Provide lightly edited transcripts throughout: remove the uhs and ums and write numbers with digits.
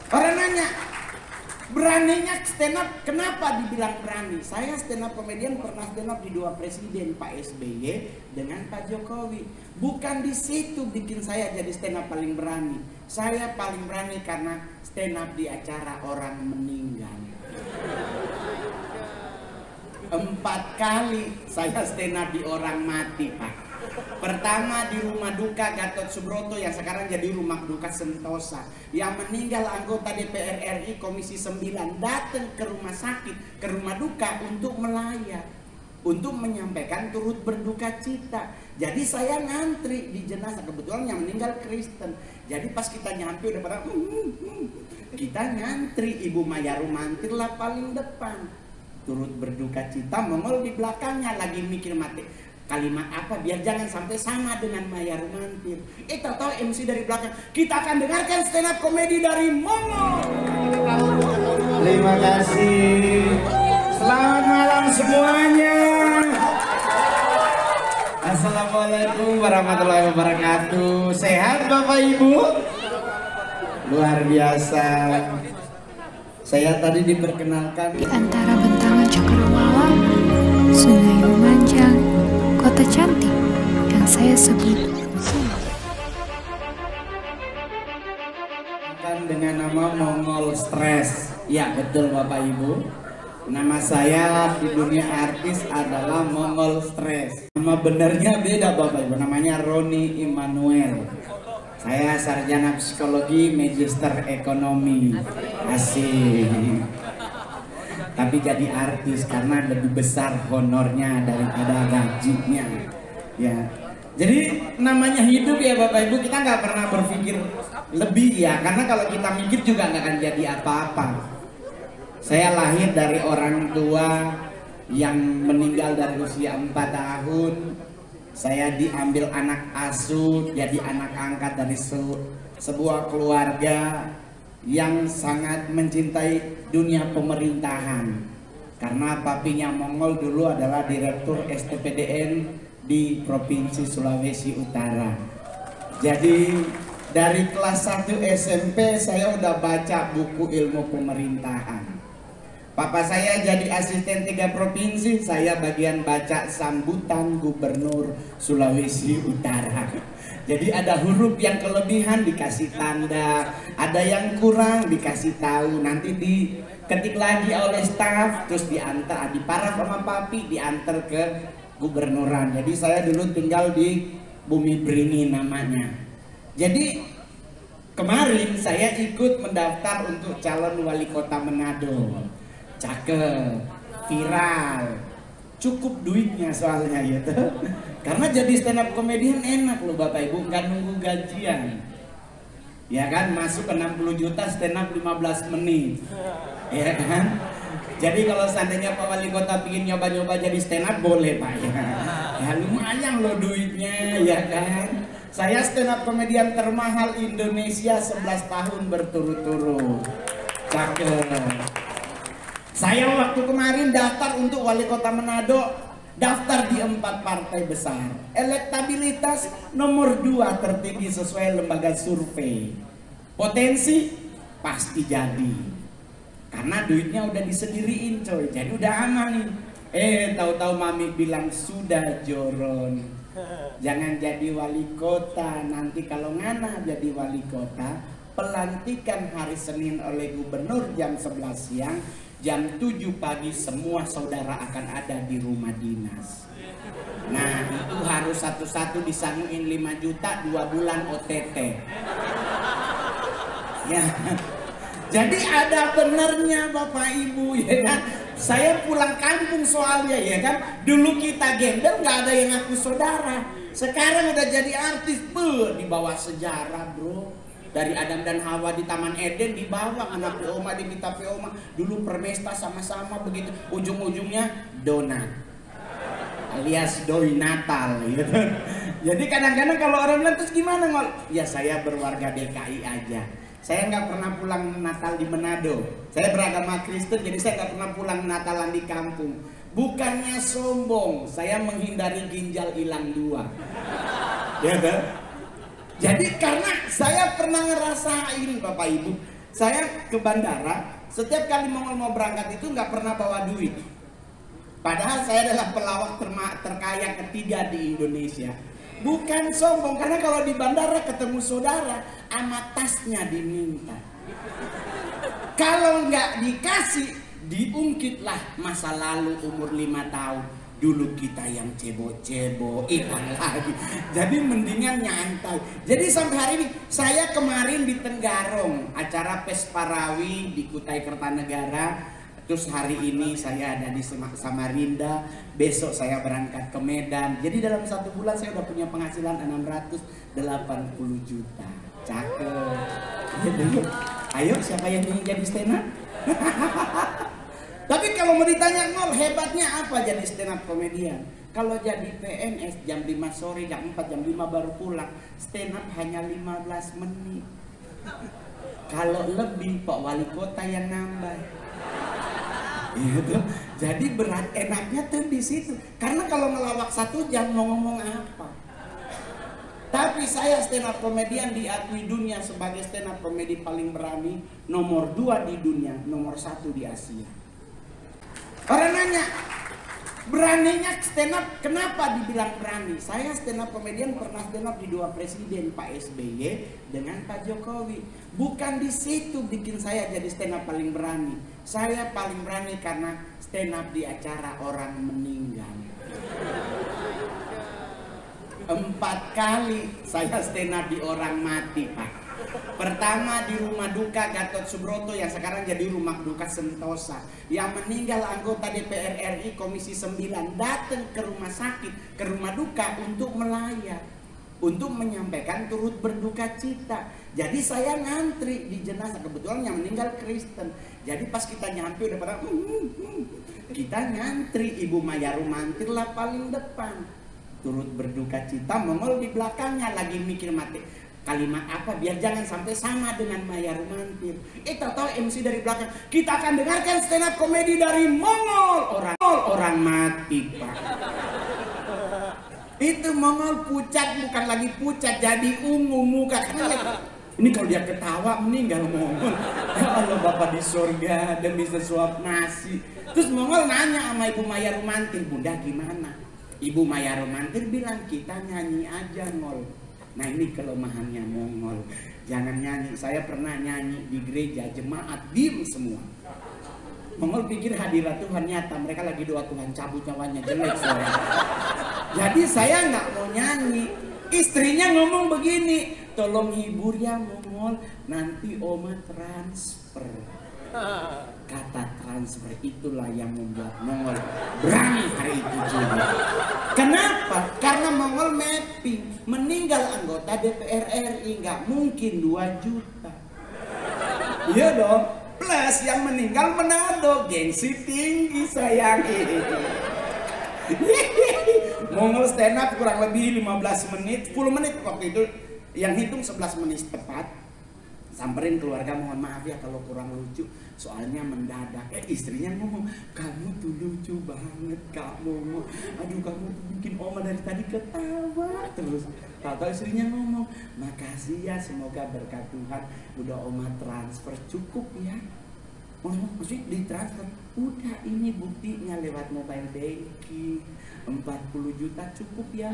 Orang nanya, beraninya stand up, kenapa dibilang berani? Saya stand up komedian pernah stand up di 2 presiden, Pak SBY dengan Pak Jokowi. Bukan di situ bikin saya jadi stand up paling berani. Saya paling berani karena stand up di acara orang meninggal. 4 kali saya stand up di orang mati, Pak. Pertama di rumah duka Gatot Subroto yang sekarang jadi rumah duka Sentosa, yang meninggal anggota DPR RI Komisi 9 datang ke rumah sakit, ke rumah duka untuk melayat, untuk menyampaikan turut berduka cita. Jadi saya ngantri di jenazah, kebetulan yang meninggal Kristen. Jadi pas kita nyampe udah pada kita ngantri, Ibu Maya Rumantir lah paling depan, turut berduka cita. Mongol di belakangnya lagi mikir mati kalimat apa biar jangan sampai sama dengan Maya Rumantir. Tahu MC dari belakang, kita akan dengarkan stand up komedi dari Mongol. Terima kasih. Selamat malam semuanya. Assalamualaikum warahmatullahi wabarakatuh. Sehat Bapak Ibu? Luar biasa. Saya tadi diperkenalkan di antara bentangan cakrawala, sungai memanjang, kota cantik yang saya sebut dengan nama Mongol Stress. Ya betul Bapak Ibu. Nama saya di dunia artis adalah Mongol Stress. Nama benernya beda Bapak Ibu. Namanya Roni Immanuel. Saya sarjana psikologi, magister ekonomi. Asik. Tapi jadi artis karena lebih besar honornya daripada gajinya. Ya. Jadi namanya hidup ya Bapak Ibu, kita nggak pernah berpikir lebih ya, karena kalau kita mikir juga nggak akan jadi apa-apa. Saya lahir dari orang tua yang meninggal dari usia 4 tahun. Saya diambil anak asuh, jadi anak angkat dari sebuah keluarga yang sangat mencintai dunia pemerintahan. Karena papinya Mongol dulu adalah direktur STPDN di Provinsi Sulawesi Utara. Jadi dari kelas 1 SMP saya udah baca buku ilmu pemerintahan. Papa saya jadi asisten 3 provinsi, saya bagian baca sambutan gubernur Sulawesi Utara. Jadi ada huruf yang kelebihan dikasih tanda, ada yang kurang dikasih tahu, nanti diketik lagi oleh staf, terus diantar, diparaf sama papi, diantar ke gubernuran. Jadi saya dulu tinggal di Bumi Beringin namanya. Jadi kemarin saya ikut mendaftar untuk calon wali kota Manado. Cakep, viral, cukup duitnya soalnya gitu. Karena jadi stand up komedian enak loh Bapak Ibu, nggak nunggu gajian. Ya kan, masuk ke 60 juta stand up 15 menit. Ya kan? Jadi kalau seandainya Pak Wali Kota ingin nyoba-nyoba jadi stand up boleh Pak ya. Ya lumayan loh duitnya ya kan. Saya stand up komedian termahal Indonesia 11 tahun berturut-turut. Cakep. Saya waktu kemarin daftar untuk wali kota Manado, daftar di 4 partai besar. Elektabilitas nomor 2 tertinggi sesuai lembaga survei. Potensi pasti jadi. Karena duitnya udah disendiriin coy, jadi udah aman nih. Tahu-tahu mami bilang sudah Joron, jangan jadi wali kota. Nanti kalau ngana jadi wali kota, pelantikan hari Senin oleh gubernur jam 11 siang. Jam 7 pagi semua saudara akan ada di rumah dinas. Nah itu harus satu-satu disanguin 5 juta 2 bulan OTT. Ya. Jadi ada benernya Bapak Ibu ya kan. Saya pulang kampung soalnya ya kan. Dulu kita gembel nggak ada yang ngaku saudara. Sekarang udah jadi artis, di bawah sejarah bro. Dari Adam dan Hawa di Taman Eden dibawa, anak Peoma diminta Peoma. Dulu permesta sama-sama begitu. Ujung-ujungnya donat alias doi Natal gitu. Jadi kadang-kadang kalau orang bilang terus gimana Ngol? Ya saya berwarga DKI aja. Saya nggak pernah pulang Natal di Manado. Saya beragama Kristen, jadi saya nggak pernah pulang Natalan di kampung. Bukannya sombong, saya menghindari ginjal hilang 2. Ya kan? Jadi karena saya pernah ngerasain Bapak Ibu, Saya ke bandara, setiap kali Mongol mau berangkat itu nggak pernah bawa duit. Padahal saya adalah pelawak terkaya ketiga di Indonesia. Bukan sombong, karena kalau di bandara ketemu saudara, sama tasnya diminta. Kalau nggak dikasih, diungkitlah masa lalu umur 5 tahun. Dulu kita yang cebo-cebo, hilang lagi. Jadi mendingan nyantai. Jadi sampai hari ini, saya kemarin di Tenggarong, acara Pesparawi di Kutai Kertanegara. Terus hari ini saya ada di Samarinda, besok saya berangkat ke Medan. Jadi dalam 1 bulan saya udah punya penghasilan 680 juta. Cakep. Ayo siapa yang ingin jadi stand up? Tapi kalau mau ditanya Ngol, hebatnya apa jadi stand up komedian? Kalau jadi PNS jam 5 sore, jam 4, jam 5 baru pulang, stand up hanya 15 menit. Kalau lebih Pak Wali Kota yang nambah. Gitu. Jadi berat enaknya tuh di situ. Karena kalau ngelawak 1 jam mau ngomong apa? Tapi saya stand up komedian diakui dunia sebagai stand up komedi paling berani, nomor 2 di dunia, nomor 1 di Asia. Orang nanya, beraninya stand up, kenapa dibilang berani? Saya stand up komedian pernah stand up di 2 presiden, Pak SBY dengan Pak Jokowi. Bukan di situ bikin saya jadi stand up paling berani. Saya paling berani karena stand up di acara orang meninggal. 4 kali saya stand up di orang mati, Pak. Pertama di rumah duka Gatot Subroto yang sekarang jadi rumah duka Sentosa, yang meninggal anggota DPR RI Komisi 9, datang ke rumah sakit, ke rumah duka untuk melayat, untuk menyampaikan turut berduka cita. Jadi saya ngantri di jenazah, kebetulan yang meninggal Kristen. Jadi pas kita nyampe udah pada kita ngantri, Ibu Maya Rumantir lah paling depan, turut berduka cita. Mongol di belakangnya lagi mikir mati kalimat apa biar jangan sampai sama dengan Maya Rumantir. Tahu MC dari belakang, kita akan dengarkan stand up komedi dari Mongol. Orang mati, Pak. Itu Mongol pucat, bukan lagi pucat, jadi ungu muka. Ini kalau dia ketawa meninggal Mongol. Ya Allah, Bapak di surga demi sesuap nasi. Terus Mongol nanya sama Ibu Maya Rumantir, Bunda gimana? Ibu Maya Rumantir bilang, kita nyanyi aja Ngol. Nah ini kelemahannya Mongol, jangan nyanyi. Saya pernah nyanyi di gereja, jemaat diem semua. Mongol pikir hadirat Tuhan nyata, mereka lagi doa Tuhan cabut nyawanya, jelek suara. Jadi saya nggak mau nyanyi. Istrinya ngomong begini, tolong hibur ya Mongol, nanti Oma transfer. Kata transfer itulah yang membuat Mongol berani hari itu juga. Kenapa? Karena Mongol mapping, meninggal anggota DPR RI nggak mungkin 2 juta. Iya dong. Plus yang meninggal Manado, gengsi tinggi sayang. Mongol stand up kurang lebih 15 menit, 10 menit waktu itu, yang hitung 11 menit tepat. Samperin keluarga, mohon maaf ya kalau kurang lucu, soalnya mendadak. Istrinya ngomong, kamu tuh lucu banget kamu. Aduh kamu tuh bikin Oma dari tadi ketawa terus. Tahu istrinya ngomong, makasih ya, semoga berkat Tuhan udah Oma transfer cukup ya. Maksudnya ditransfer, udah ini buktinya lewat mobile banking 40 juta cukup ya.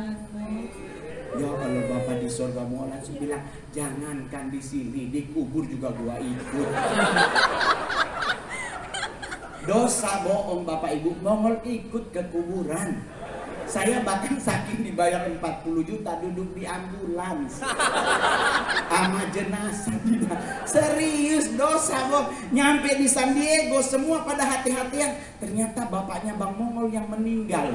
Ya kalau Bapak di surga mau langsung bilang, jangankan di sini, di kubur juga gua ikut. Dosa bohong Bapak Ibu, Mongol ikut ke kuburan. Saya bahkan saking dibayar 40 juta duduk di ambulans sama jenazah. Serius, dosa bohong. Nyampe di San Diego semua pada hati-hatian, ternyata bapaknya Bang Mongol yang meninggal.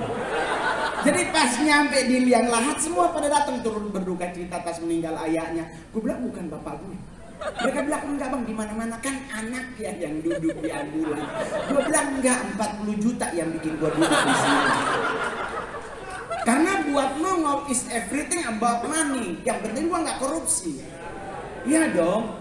Jadi pas nyampe di liang lahat semua pada datang turun berduka cita atas meninggal ayahnya. Gue bilang bukan bapak gue. Mereka bilang enggak Bang, di mana-mana kan anak ya yang duduk di ambulans. Gue bilang enggak, 40 juta yang bikin gue duduk di sini. Karena buat Mongol is everything about money. Yang penting gua nggak korupsi. Iya dong.